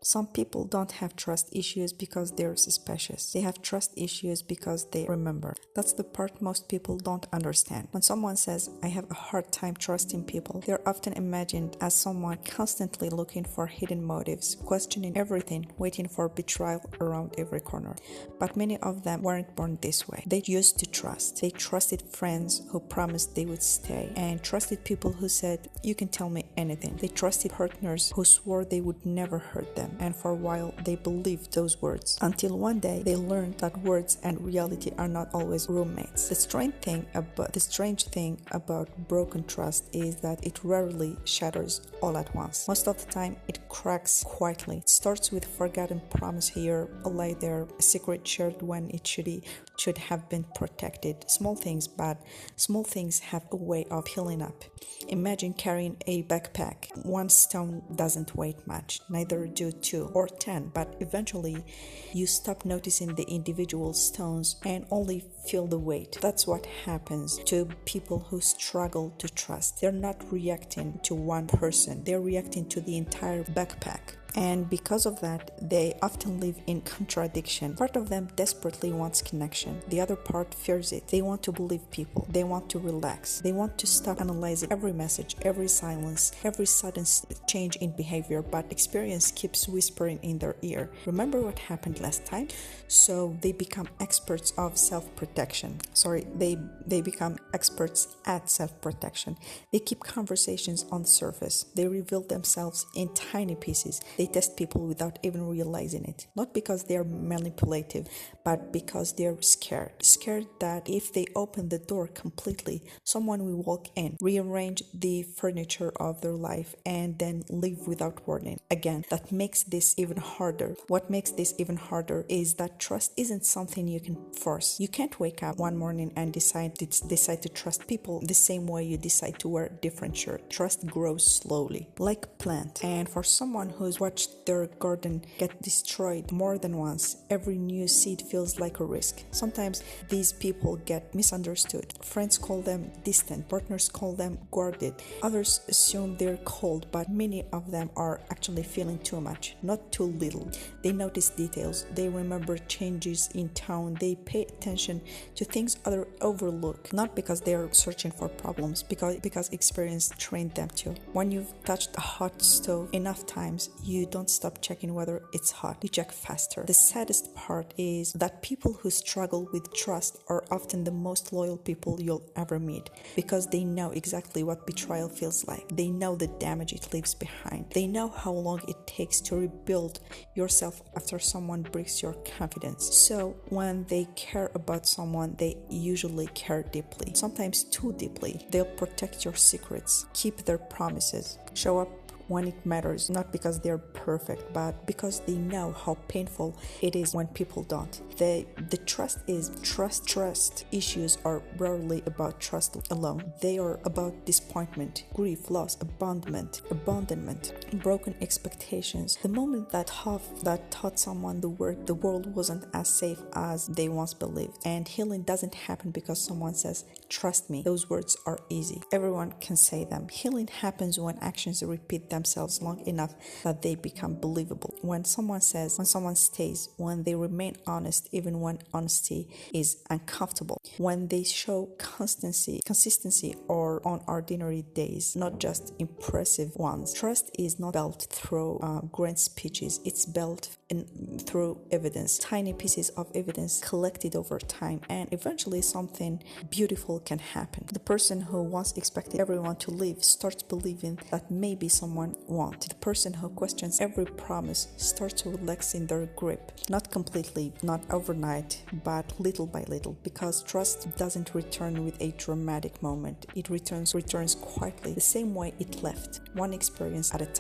Some people don't have trust issues because they're suspicious. They have trust issues because they remember. That's the part most people don't understand. When someone says, I have a hard time trusting people, they're often imagined as someone constantly looking for hidden motives, questioning everything, waiting for betrayal around every corner. But many of them weren't born this way. They used to trust. They trusted friends who promised they would stay, and trusted people who said, you can tell me anything. They trusted partners who swore they would never hurt them, and for a while they believed those words. Until one day they learned that words and reality are not always roommates. The strange thing about broken trust is that it rarely shatters all at once. Most of the time it cracks quietly. It starts with forgotten promise here, a lie there, a secret shared when it should have been protected. Small things have a way of healing up. Imagine carrying a backpack. One stone doesn't weigh much, neither do 2 or 10, but eventually you stop noticing the individual stones and only feel the weight. That's what happens to people who struggle to trust. They're not reacting to one person, they're reacting to the entire backpack. And because of that, they often live in contradiction. Part of them desperately wants connection. The other part fears it. They want to believe people. They want to relax. They want to stop analyzing every message, every silence, every sudden change in behavior, but experience keeps whispering in their ear. Remember what happened last time? So they become experts of self-protection. They become experts at self-protection. They keep conversations on the surface. They reveal themselves in tiny pieces. They test people without even realizing it. Not because they are manipulative, but because they are scared. Scared that if they open the door completely, someone will walk in, rearrange the furniture of their life, and then leave without warning. Again, that makes this even harder. What makes this even harder is that trust isn't something you can force. You can't wake up one morning and decide to trust people the same way you decide to wear a different shirt. Trust grows slowly, like a plant. And for someone who's watched their garden get destroyed more than once, every new seed feels like a risk. Sometimes these people get misunderstood. Friends call them distant, partners call them guarded, others assume they're cold, but many of them are actually feeling too much, not too little. They notice details, they remember changes in tone, they pay attention to things others overlook, not because they're searching for problems, because experience trained them to. When you've touched a hot stove enough times, you don't stop checking whether it's hot. You check faster. The saddest part is that people who struggle with trust are often the most loyal people you'll ever meet, because they know exactly what betrayal feels like. They know the damage it leaves behind. They know how long it takes to rebuild yourself after someone breaks your confidence. So when they care about someone, they usually care deeply, sometimes too deeply. They'll protect your secrets, keep their promises, show up when it matters, not because they're perfect, but because they know how painful it is when people don't. The trust issues are rarely about trust alone. They are about disappointment, grief, loss, abandonment, broken expectations. The moment that taught someone the world wasn't as safe as they once believed. And healing doesn't happen because someone says, trust me. Those words are easy. Everyone can say them. Healing happens when actions repeat themselves long enough that they become believable. When someone stays, when they remain honest even when honesty is uncomfortable, when they show consistency or on ordinary days, not just impressive ones. Trust is not built through grand speeches, it's built through evidence, tiny pieces of evidence collected over time, and eventually something beautiful can happen. The person who once expected everyone to leave starts believing that maybe someone won't. The person who questions every promise starts relaxing their grip. Not completely, not overnight, but little by little, because trust doesn't return with a dramatic moment. It returns quietly, the same way it left, one experience at a time.